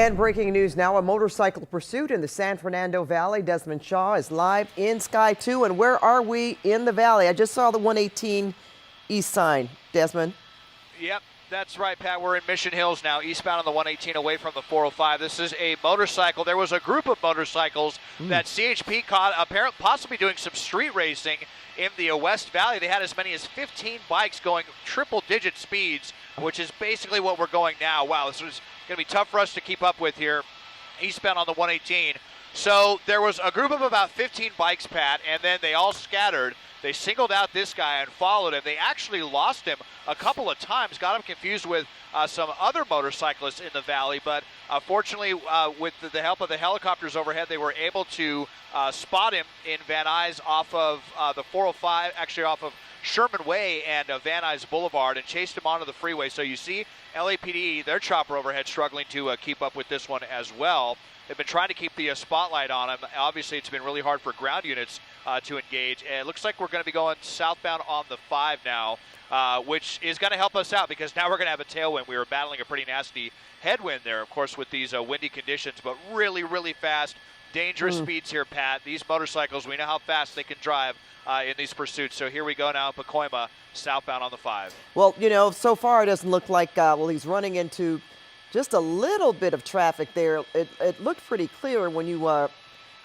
And breaking news now, a motorcycle pursuit in the San Fernando Valley. Desmond Shaw is live in Sky 2. And where are we in the valley? I just saw the 118 east sign. Desmond? Yep, that's right, Pat. We're in Mission Hills now, eastbound on the 118 away from the 405. This is a motorcycle. There was a group of motorcycles that CHP caught, apparently possibly doing some street racing in the West Valley. They had as many as 15 bikes going triple-digit speeds, which is basically what we're going now. Wow, this is going to be tough for us to keep up with here eastbound on the 118. So there was a group of about 15 bikes, Pat, and then they all scattered. They singled out this guy and followed him. They actually lost him a couple of times, got him confused with some other motorcyclists in the valley, but fortunately, with the help of the helicopters overhead, they were able to spot him in Van Nuys off of the 405, actually off of Sherman Way and Van Nuys Boulevard, and chased him onto the freeway. So you see LAPD, their chopper overhead, struggling to keep up with this one as well. They've been trying to keep the spotlight on him. Obviously, it's been really hard for ground units to engage. And it looks like we're going to be going southbound on the 5 now, which is going to help us out because now we're going to have a tailwind. We were battling a pretty nasty headwind there, of course, with these windy conditions, but really, really fast, dangerous speeds here, Pat. These motorcycles, we know how fast they can drive in these pursuits. So here we go now, Pacoima, southbound on the 5. Well, you know, so far it doesn't look like, well, he's running into just a little bit of traffic there. It looked pretty clear when you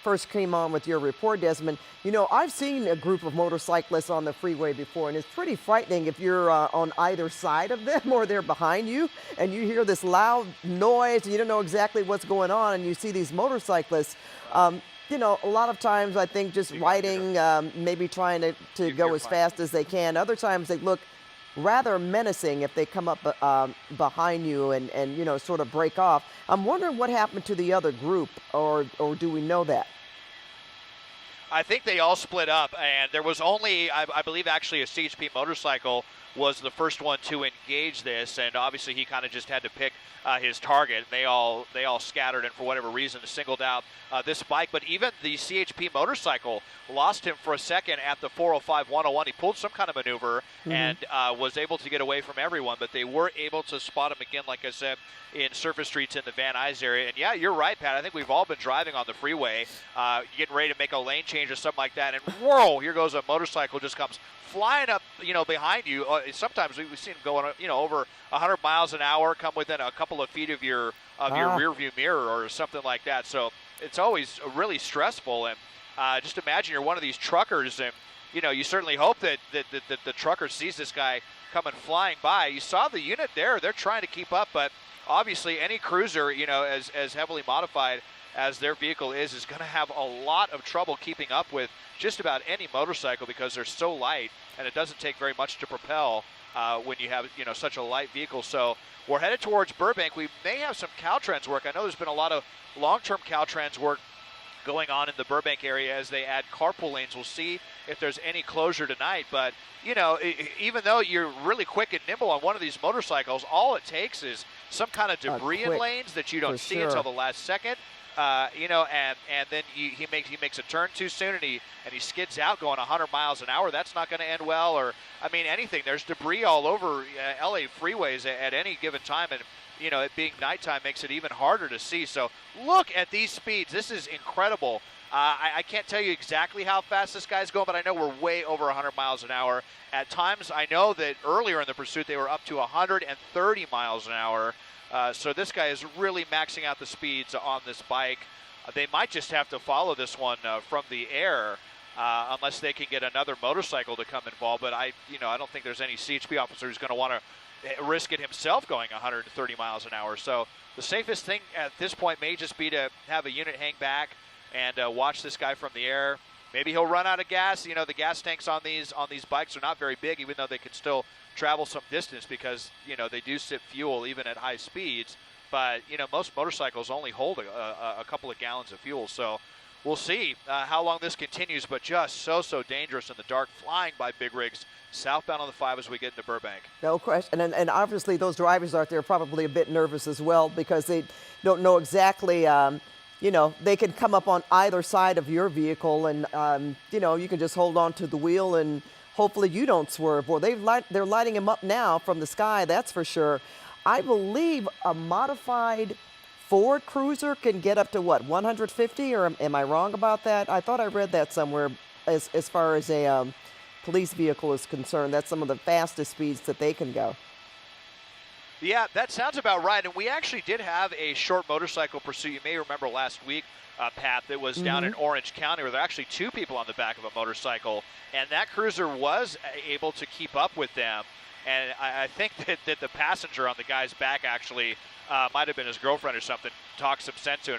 first came on with your report, Desmond. You know, I've seen a group of motorcyclists on the freeway before, and it's pretty frightening if you're on either side of them or they're behind you, and you hear this loud noise, and you don't know exactly what's going on, and you see these motorcyclists. You know, a lot of times I think just riding, maybe trying to go as fast as they can. Other times they look rather menacing if they come up behind you and, you know, sort of break off. I'm wondering what happened to the other group, or do we know that? I think they all split up, and there was only, I believe, actually a CHP motorcycle was the first one to engage this, and obviously he kind of just had to pick his target. They all scattered, and for whatever reason singled out this bike. But even the CHP motorcycle lost him for a second at the 405 101. He pulled some kind of maneuver and was able to get away from everyone, but they were able to spot him again, like I said, in surface streets in the Van Nuys area. And yeah, you're right, Pat. I think we've all been driving on the freeway, getting ready to make a lane change or something like that, and whoa, here goes a motorcycle, just comes flying up, you know, behind you. Sometimes we've seen them going, you know, over 100 miles an hour, come within a couple of feet of your rear view mirror or something like that. So it's always really stressful. And just imagine you're one of these truckers, and you know, you certainly hope that the trucker sees this guy coming flying by. You saw the unit there; they're trying to keep up, but obviously any cruiser, you know, as heavily modified as their vehicle is going to have a lot of trouble keeping up with just about any motorcycle because they're so light, and it doesn't take very much to propel when you have, you know, such a light vehicle. So we're headed towards Burbank. We may have some Caltrans work. I know there's been a lot of long-term Caltrans work going on in the Burbank area as they add carpool lanes. We'll see if there's any closure tonight. But, you know, even though you're really quick and nimble on one of these motorcycles, all it takes is some kind of debris in lanes that you don't see until the last second. You know, and then he makes a turn too soon, and he skids out going 100 miles an hour. That's not going to end well, or I mean anything. There's debris all over LA freeways at any given time, and you know, it being nighttime makes it even harder to see. So look at these speeds. This is incredible. I can't tell you exactly how fast this guy's going, but I know we're way over 100 miles an hour. At times, I know that earlier in the pursuit they were up to 130 miles an hour. So this guy is really maxing out the speeds on this bike. They might just have to follow this one from the air unless they can get another motorcycle to come involved. But I don't think there's any CHP officer who's going to want to risk it himself going 130 miles an hour. So the safest thing at this point may just be to have a unit hang back and watch this guy from the air. Maybe he'll run out of gas. You know, the gas tanks on these bikes are not very big, even though they can still travel some distance because, you know, they do sip fuel even at high speeds. But, you know, most motorcycles only hold a couple of gallons of fuel. So we'll see how long this continues, but just so dangerous in the dark, flying by big rigs southbound on the 5 as we get into Burbank. No question. And obviously those drivers out there are probably a bit nervous as well because they don't know exactly, you know, they can come up on either side of your vehicle and, you know, you can just hold on to the wheel and hopefully you don't swerve. Well, they're lighting him up now from the sky, that's for sure. I believe a modified Ford Cruiser can get up to what, 150, or am I wrong about that? I thought I read that somewhere as far as a police vehicle is concerned. That's some of the fastest speeds that they can go. Yeah, that sounds about right. And we actually did have a short motorcycle pursuit. You may remember last week, Pat, that was down in Orange County where there were actually two people on the back of a motorcycle. And that cruiser was able to keep up with them. And I think that the passenger on the guy's back actually might have been his girlfriend or something, talked some sense to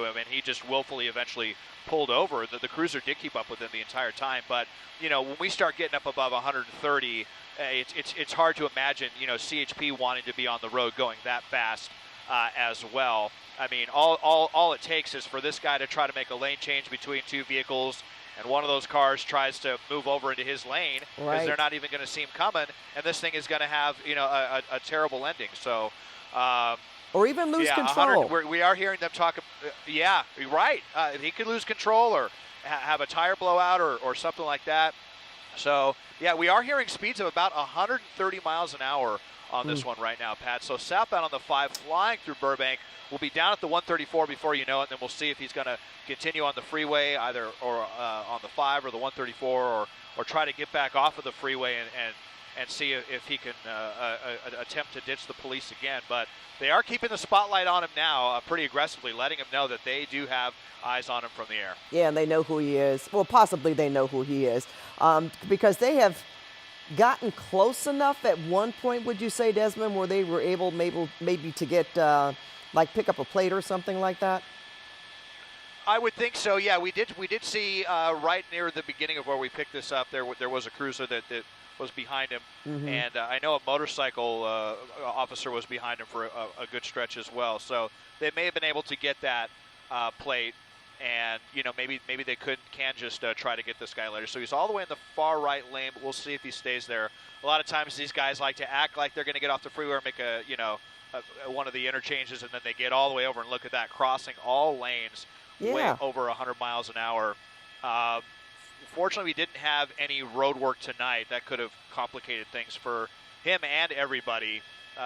him, and he just willfully eventually pulled over. The cruiser did keep up with him the entire time. But, you know, when we start getting up above 130, it's hard to imagine, you know, CHP wanting to be on the road going that fast as well. I mean, all it takes is for this guy to try to make a lane change between two vehicles, and one of those cars tries to move over into his lane because they're not even going to see him coming, and this thing is going to have, you know, a terrible ending. So, or even lose control. We are hearing them talk. Yeah, right. He could lose control or have a tire blowout or something like that. So, yeah, we are hearing speeds of about 130 miles an hour on this one right now, Pat. So southbound on the 5, flying through Burbank. We'll be down at the 134 before you know it, and then we'll see if he's going to continue on the freeway, either or on the 5 or the 134, or try to get back off of the freeway and see if he can attempt to ditch the police again. But they are keeping the spotlight on him now pretty aggressively, letting him know that they do have eyes on him from the air. Yeah, and they know who he is. Well, possibly they know who he is, because they have gotten close enough at one point, would you say, Desmond, where they were able maybe to get like pick up a plate or something like that? I would think so. Yeah, we did see right near the beginning of where we picked this up, there was a cruiser that was behind him, and I know a motorcycle officer was behind him for a good stretch as well. So they may have been able to get that plate, and you know, maybe they can just try to get this guy later. So he's all the way in the far right lane, but we'll see if he stays there. A lot of times these guys like to act like they're going to get off the freeway or make one of the interchanges, and then they get all the way over, and look at that, crossing all lanes way over 100 miles an hour. Fortunately, we didn't have any road work tonight. That could have complicated things for him and everybody.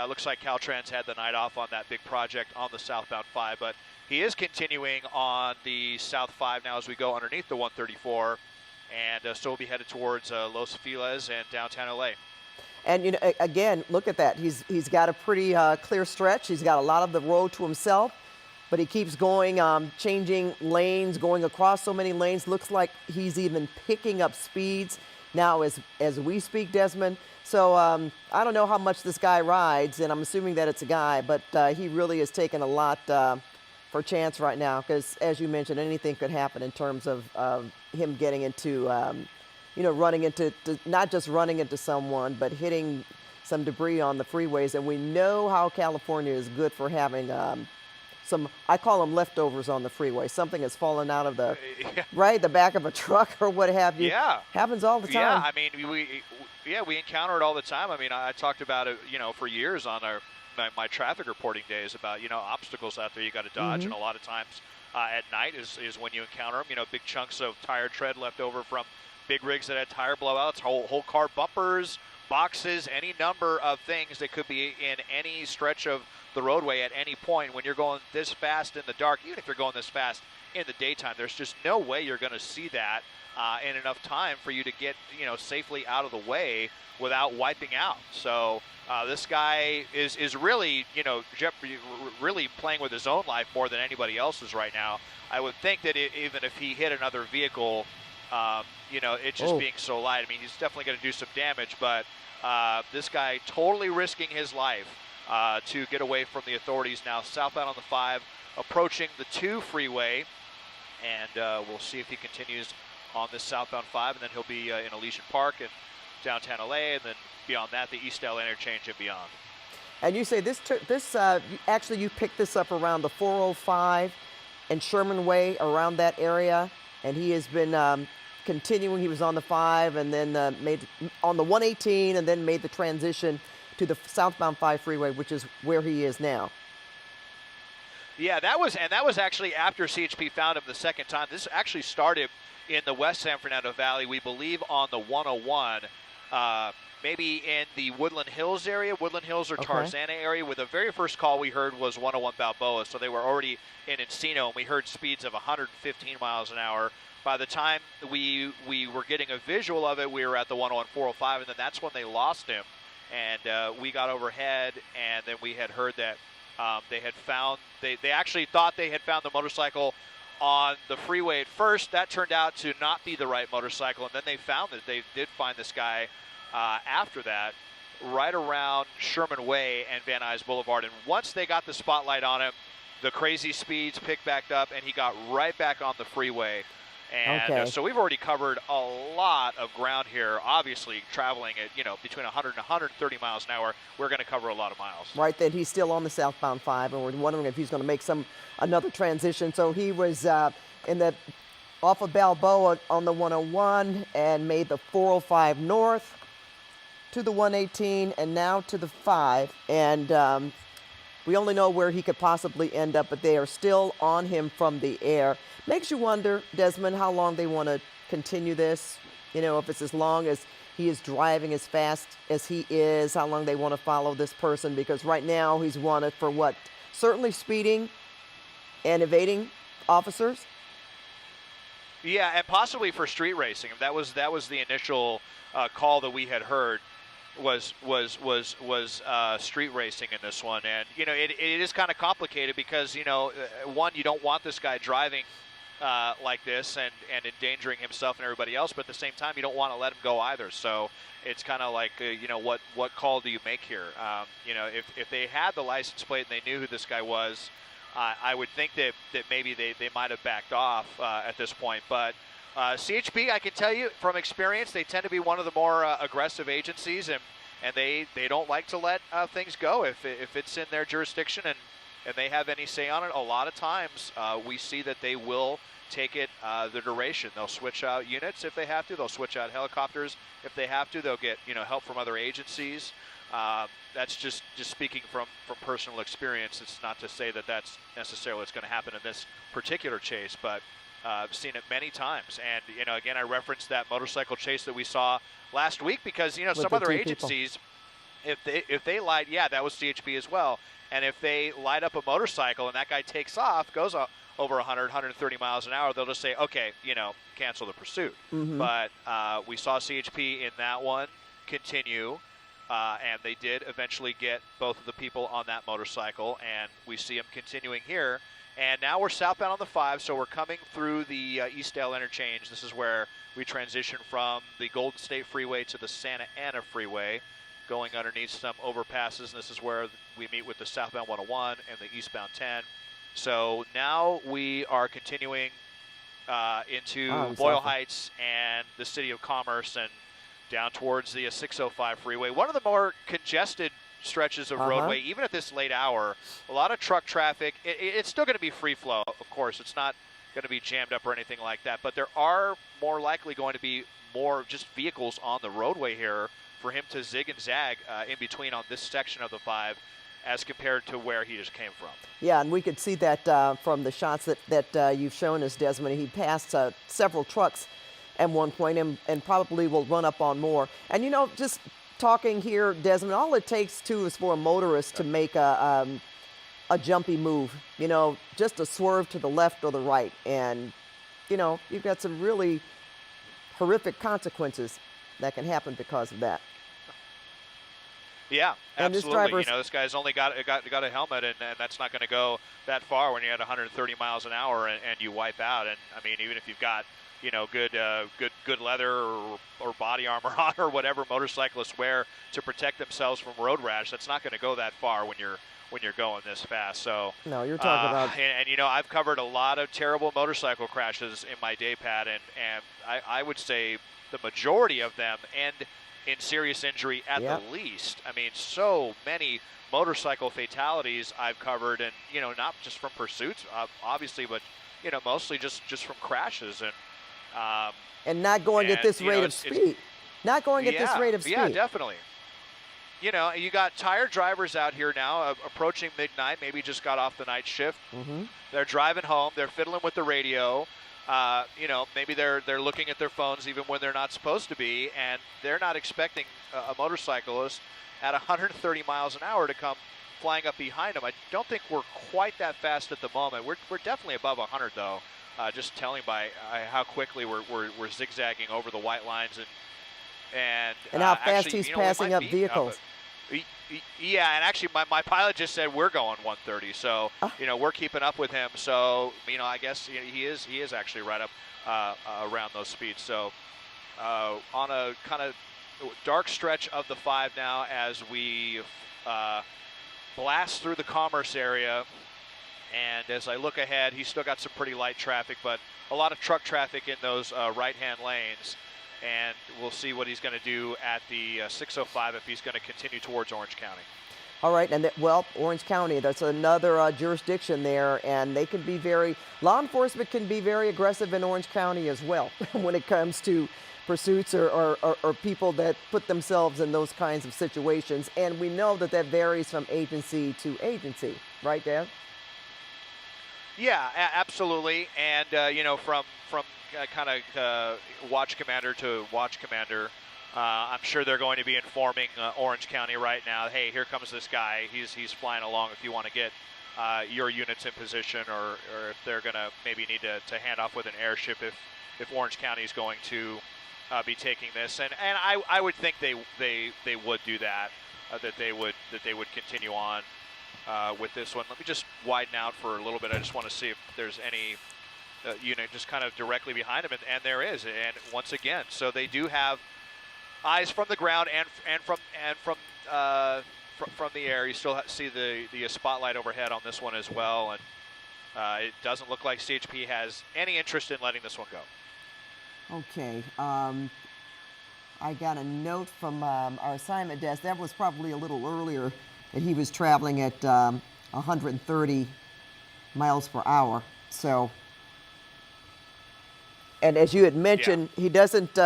Looks like Caltrans had the night off on that big project on the southbound 5, but he is continuing on the South 5 now as we go underneath the 134, and so we'll be headed towards Los Feliz and downtown LA. And you know, again, look at that. He's got a pretty clear stretch. He's got a lot of the road to himself, but he keeps going, changing lanes, going across so many lanes. Looks like he's even picking up speeds now as we speak, Desmond. So I don't know how much this guy rides, and I'm assuming that it's a guy, but he really is taking a lot for chance right now, because as you mentioned, anything could happen in terms of him getting into running into, not just running into someone, but hitting some debris on the freeways. And we know how California is good for having some, I call them leftovers on the freeway. Something has fallen out of the, the back of a truck or what have you. Yeah. Happens all the time. Yeah, I mean, we encounter it all the time. I mean, I talked about it, for years on my traffic reporting days about, obstacles out there you got to dodge. And a lot of times at night is when you encounter them, big chunks of tire tread left over from big rigs that had tire blowouts, whole car bumpers, boxes, any number of things that could be in any stretch of the roadway at any point. When you're going this fast in the dark, even if you're going this fast in the daytime, there's just no way you're going to see that in enough time for you to get safely out of the way without wiping out. So this guy is really really playing with his own life more than anybody else's right now. I would think that even if he hit another vehicle, it's just being so light. I mean, he's definitely going to do some damage, but this guy totally risking his life to get away from the authorities now. Southbound on the 5, approaching the 2 freeway, and we'll see if he continues on this southbound 5, and then he'll be in Elysian Park and downtown LA, and then beyond that, the East LA interchange and beyond. And you say this actually you picked this up around the 405 and Sherman Way, around that area, and he has been continuing. He was on the 5 and then made on the 118 and then made the transition to the southbound 5 freeway, which is where he is now. Yeah, that was actually after CHP found him the second time. This actually started in the West San Fernando Valley, we believe on the 101. maybe in the Woodland Hills area, Woodland Hills or Okay. Tarzana area, where the very first call we heard was 101 Balboa, so they were already in Encino, and we heard speeds of 115 miles an hour. By the time we were getting a visual of it, we were at the 101 405, and then that's when they lost him. And we got overhead, and then we had heard that they had found, they actually thought they had found the motorcycle on the freeway at first. That turned out to not be the right motorcycle, and then they found that they did find this guy after that, right around Sherman Way and Van Nuys Boulevard. And once they got the spotlight on him, the crazy speeds picked back up, and he got right back on the freeway. And so we've already covered a lot of ground here. Obviously, traveling at between 100 and 130 miles an hour, we're going to cover a lot of miles. Right, then he's still on the southbound 5, and we're wondering if he's going to make another transition. So he was off of Balboa on the 101 and made the 405 north to the 118 and now to the 5. And we only know where he could possibly end up, but they are still on him from the air. Makes you wonder, Desmond, how long they want to continue this. If it's as long as he is driving as fast as he is, how long they want to follow this person, because right now he's wanted for what? Certainly speeding and evading officers. Yeah, and possibly for street racing. That was the initial call that we had heard. Was street racing in this one, and it is kind of complicated because one, you don't want this guy driving like this and endangering himself and everybody else, but at the same time you don't want to let him go either. So it's kind of like what call do you make here? If they had the license plate and they knew who this guy was, I would think that maybe they might have backed off at this point, but. CHP, I can tell you from experience, they tend to be one of the more aggressive agencies, and they don't like to let things go if it's in their jurisdiction and they have any say on it. A lot of times we see that they will take it the duration. They'll switch out units if they have to. They'll switch out helicopters if they have to. They'll get help from other agencies. That's just speaking from personal experience. It's not to say that that's necessarily what's going to happen in this particular chase, but I've seen it many times. And, again, I referenced that motorcycle chase that we saw last week because, some other agencies, if they light, that was CHP as well. And if they light up a motorcycle and that guy takes off, goes over 100, 130 miles an hour, they'll just say, okay, cancel the pursuit. Mm-hmm. But we saw CHP in that one continue, and they did eventually get both of the people on that motorcycle, and we see them continuing here. And now we're southbound on the 5, so we're coming through the Eastdale interchange. This is where we transition from the Golden State Freeway to the Santa Ana Freeway, going underneath some overpasses. And this is where we meet with the southbound 101 and the eastbound 10. So now we are continuing into Boyle Heights and the City of Commerce and down towards the 605 freeway. One of the more congested stretches of roadway, even at this late hour. A lot of truck traffic. It's still going to be free flow, of course. It's not going to be jammed up or anything like that, but there are more likely going to be more just vehicles on the roadway here for him to zig and zag in between on this section of the 5 as compared to where he just came from. Yeah, and we could see that from the shots that you've shown us, Desmond. He passed several trucks at one point and probably will run up on more. And, just talking here, Desmond, all it takes too is for a motorist to make a jumpy move, just a swerve to the left or the right, and you've got some really horrific consequences that can happen because of that. Yeah, and absolutely. This guy's only got a helmet, and that's not going to go that far when you're at 130 miles an hour and you wipe out. And I mean, even if you've got good leather or body armor on or whatever motorcyclists wear to protect themselves from road rash, that's not going to go that far when you're going this fast. So no, you're talking about. And I've covered a lot of terrible motorcycle crashes in my day pad, and I would say the majority of them end in serious injury at the least. I mean, so many motorcycle fatalities I've covered, and not just from pursuits, obviously, but mostly just from crashes and not going at this rate of speed. Not going at this rate of speed. Yeah, definitely. You got tired drivers out here now approaching midnight, maybe just got off the night shift. Mm-hmm. They're driving home. They're fiddling with the radio. maybe they're looking at their phones even when they're not supposed to be, and they're not expecting a motorcyclist at 130 miles an hour to come flying up behind them. I don't think we're quite that fast at the moment. We're definitely above 100 though. Just telling by how quickly we're zigzagging over the white lines And how fast actually, he's passing up vehicles. Yeah, and actually my pilot just said we're going 130, so we're keeping up with him. So I guess he is actually right up around those speeds. So on a kind of dark stretch of the 5 now as we blast through the Commerce area. And as I look ahead, he's still got some pretty light traffic, but a lot of truck traffic in those right-hand lanes. And we'll see what he's going to do at the 605 if he's going to continue towards Orange County. All right, and Orange County, that's another jurisdiction there, and they can be law enforcement can be very aggressive in Orange County as well when it comes to pursuits or people that put themselves in those kinds of situations. And we know that varies from agency to agency, right, Dan? Yeah, absolutely. And, from kind of watch commander to watch commander, I'm sure they're going to be informing Orange County right now, hey, here comes this guy. He's flying along if you want to get your units in position, or if they're going to maybe need to hand off with an airship if Orange County is going to be taking this. And I would think they would do that, that they would continue on with this one. Let me just widen out for a little bit. I just want to see if there's any unit just kind of directly behind him, and there is. And once again, so they do have eyes from the ground and from the air. You still see the spotlight overhead on this one as well, and it doesn't look like CHP has any interest in letting this one go. Okay. I got a note from our assignment desk. That was probably a little earlier, that he was traveling at 130 miles per hour. So, and as you had mentioned, he doesn't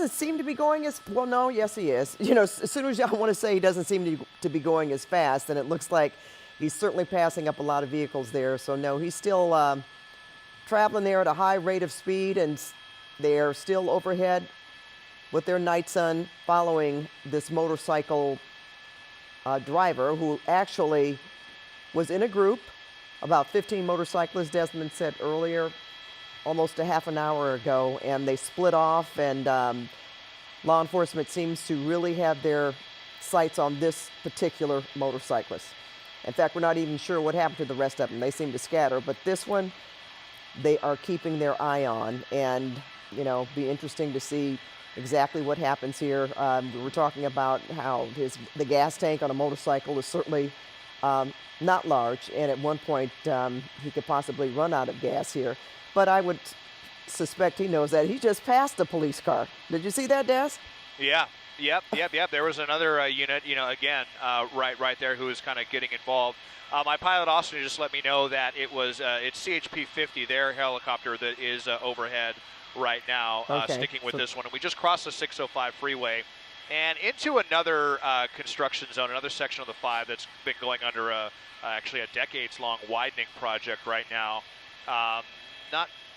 seem to be going as well. No, yes, he is. As soon as I want to say he doesn't seem to be going as fast, and it looks like he's certainly passing up a lot of vehicles there. So no, he's still traveling there at a high rate of speed, and they're still overhead with their night sun following this motorcycle driver, who actually was in a group, about 15 motorcyclists, Desmond said earlier, almost a half an hour ago, and they split off, and law enforcement seems to really have their sights on this particular motorcyclist. In fact, we're not even sure what happened to the rest of them. They seem to scatter, but this one, they are keeping their eye on, and be interesting to see exactly what happens here. We were talking about how the gas tank on a motorcycle is certainly not large, and at one point he could possibly run out of gas here. But I would suspect he knows that. He just passed a police car. Did you see that, Des? Yeah. Yep. There was another unit, again, right there, who was kind of getting involved. My pilot also just let me know that it's CHP 50, their helicopter, that is overhead right now, sticking with this one. And we just crossed the 605 freeway and into another construction zone, another section of the 5 that's been going under actually a decades-long widening project right now.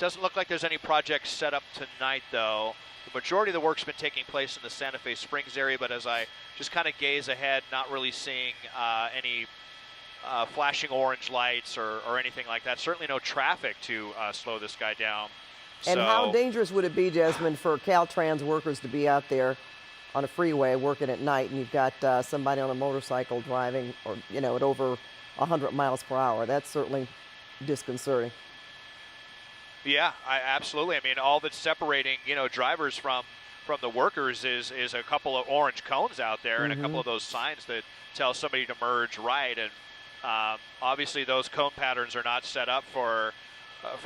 Doesn't look like there's any projects set up tonight, though. The majority of the work's been taking place in the Santa Fe Springs area, but as I just kind of gaze ahead, not really seeing any flashing orange lights or anything like that. Certainly no traffic to slow this guy down. And how dangerous would it be, Desmond, for Caltrans workers to be out there on a freeway working at night, and you've got somebody on a motorcycle driving, or at over 100 miles per hour? That's certainly disconcerting. Yeah, absolutely. I mean, all that's separating, drivers from the workers is a couple of orange cones out there, and a couple of those signs that tell somebody to merge right. And obviously, those cone patterns are not set up for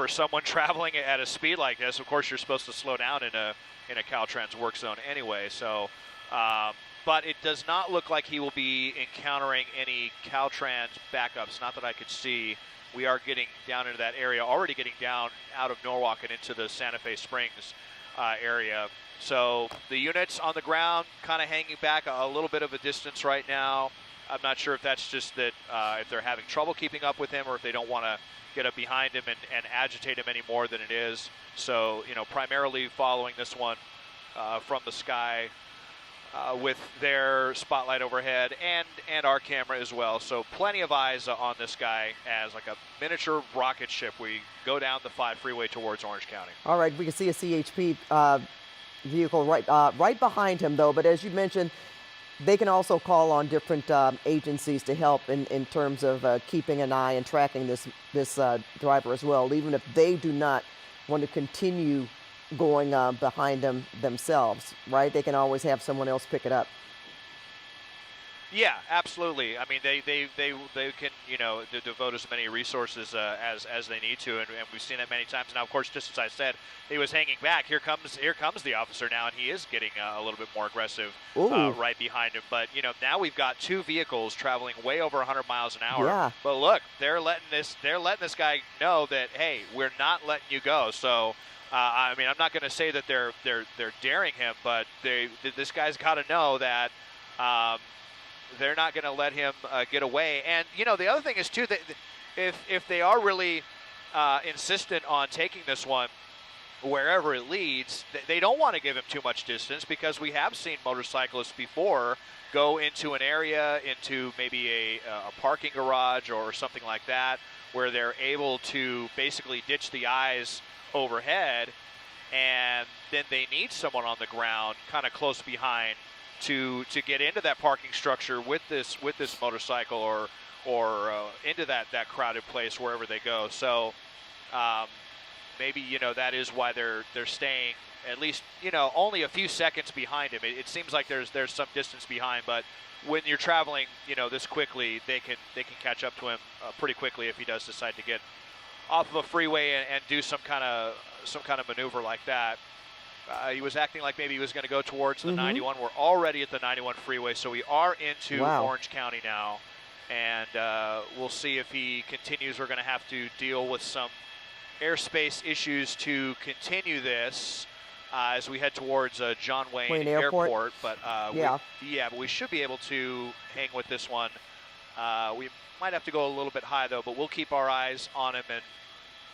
someone traveling at a speed like this. Of course, you're supposed to slow down in a Caltrans work zone anyway. So, but it does not look like he will be encountering any Caltrans backups. Not that I could see. We are getting down into that area, already getting down out of Norwalk and into the Santa Fe Springs area. So the units on the ground kind of hanging back a little bit of a distance right now. I'm not sure if that's just that if they're having trouble keeping up with him or if they don't want to get up behind him and agitate him any more than it is. So, primarily following this one from the sky with their spotlight overhead and our camera as well. So plenty of eyes on this guy as like a miniature rocket ship. We go down the 5 freeway towards Orange County. All right, we can see a CHP vehicle right behind him, though. But as you mentioned, they can also call on different agencies to help in terms of keeping an eye and tracking this driver as well, even if they do not want to continue going behind them themselves, right? They can always have someone else pick it up. Yeah, absolutely. I mean, they can devote as many resources as they need to, and we've seen that many times. Now, of course, just as I said, he was hanging back. Here comes the officer now, and he is getting a little bit more aggressive right behind him. But now we've got 2 vehicles traveling way over 100 miles an hour. Yeah. But look, they're letting this guy know that, hey, we're not letting you go. So. I mean, I'm not going to say that they're daring him, but this guy's got to know that they're not going to let him get away. And the other thing is too that if they are really insistent on taking this one wherever it leads, they don't want to give him too much distance, because we have seen motorcyclists before go into an area, into maybe a parking garage or something like that, where they're able to basically ditch the eyes overhead, and then they need someone on the ground kind of close behind to get into that parking structure with this motorcycle or into that crowded place wherever they go. So maybe that is why they're staying at least only a few seconds behind him. It seems like there's some distance behind, but when you're traveling this quickly, they can catch up to him pretty quickly if he does decide to get off of a freeway and do some kind of maneuver like that. He was acting like maybe he was going to go towards the 91. We're already at the 91 freeway, so we are into Orange County now, and we'll see if he continues. We're going to have to deal with some airspace issues to continue this as we head towards John Wayne Airport. But but we should be able to hang with this one. We might have to go a little bit high, though, but we'll keep our eyes on him. And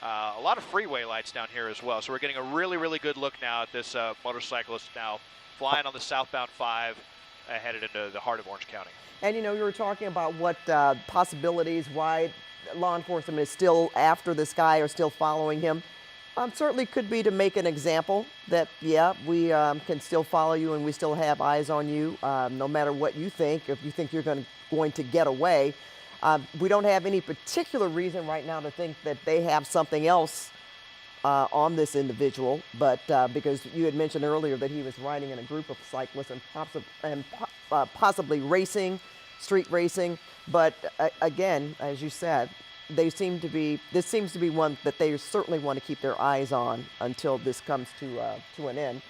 a lot of freeway lights down here as well. So we're getting a really, really good look now at this motorcyclist now flying on the southbound 5 headed into the heart of Orange County. And, you were talking about what possibilities, why law enforcement is still after this guy or still following him. Certainly could be to make an example that, we can still follow you and we still have eyes on you, no matter what you think. If you think you're going to get away, we don't have any particular reason right now to think that they have something else on this individual, but because you had mentioned earlier that he was riding in a group of cyclists and possibly racing, street racing. But again, as you said, this seems to be one that they certainly want to keep their eyes on until this comes to an end.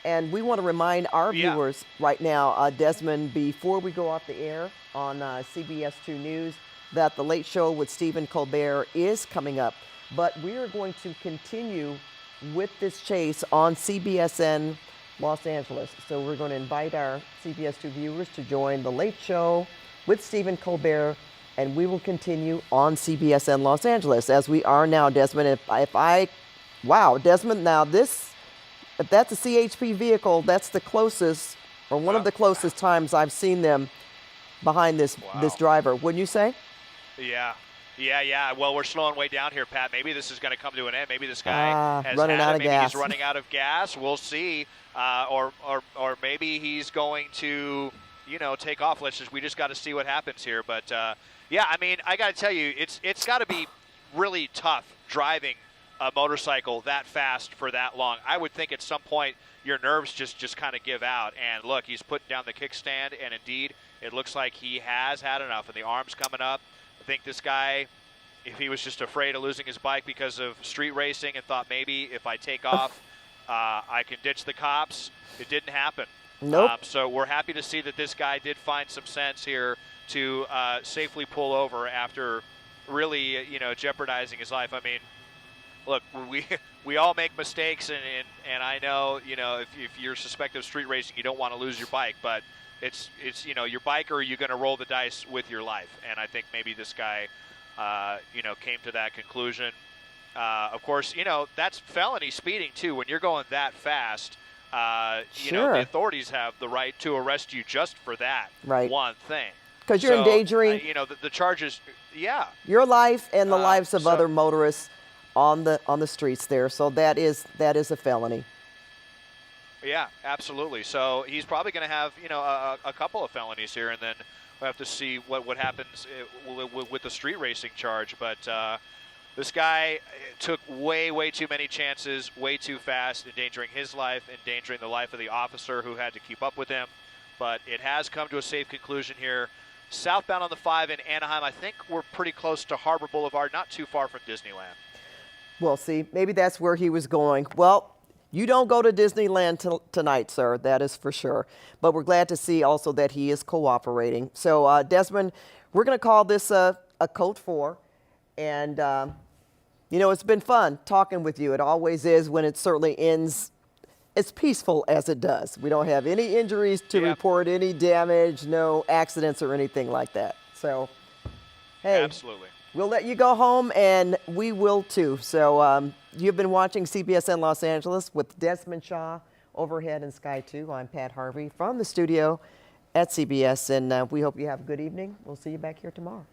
And we want to remind our viewers right now, Desmond, before we go off the air on CBS 2 News, that The Late Show with Stephen Colbert is coming up. But we are going to continue with this chase on CBSN Los Angeles. So we're going to invite our CBS 2 viewers to join The Late Show with Stephen Colbert, and we will continue on CBSN Los Angeles as we are now, Desmond. Desmond, now if that's a CHP vehicle, that's the closest, or one of the closest times I've seen them behind this driver. Wouldn't you say? Yeah. Well, we're slowing way down here, Pat. Maybe this is going to come to an end. Maybe this guy has running out of maybe gas. He's running out of gas. We'll see. Or maybe he's going to, take off. We just got to see what happens here. But I mean, I got to tell you, it's got to be really tough driving a motorcycle that fast for that long. I would think at some point your nerves just kind of give out. And look, he's putting down the kickstand, and indeed, it looks like he has had enough. And the arm's coming up. I think this guy, if he was just afraid of losing his bike because of street racing and thought maybe if I take off, I can ditch the cops, it didn't happen. Nope. So we're happy to see that this guy did find some sense here to safely pull over after really, jeopardizing his life. I mean, look, we all make mistakes, and I know, if you're suspected of street racing, you don't want to lose your bike, but It's your bike, or you're going to roll the dice with your life. And I think maybe this guy, came to that conclusion. Of course, that's felony speeding too. When you're going that fast, Sure. the authorities have the right to arrest you just for that Right. one thing. Because you're endangering the charges. Yeah. your life and the lives of so- other motorists on the streets there. So that is a felony. Yeah, absolutely. So he's probably going to have, a couple of felonies here, and then we'll have to see what happens with the street racing charge. But this guy took way too many chances, way too fast, endangering his life, endangering the life of the officer who had to keep up with him. But it has come to a safe conclusion here. Southbound on the 5 in Anaheim. I think we're pretty close to Harbor Boulevard, not too far from Disneyland. Well, see, maybe that's where he was going. Well, you don't go to Disneyland tonight, sir, that is for sure. But we're glad to see also that he is cooperating. So, Desmond, we're going to call this a Code 4. And, it's been fun talking with you. It always is when it certainly ends as peaceful as it does. We don't have any injuries to report, any damage, no accidents or anything like that. So, hey. Absolutely. We'll let you go home, and we will too. So you've been watching CBS in Los Angeles with Desmond Shaw overhead in Sky 2. I'm Pat Harvey from the studio at CBS, and we hope you have a good evening. We'll see you back here tomorrow.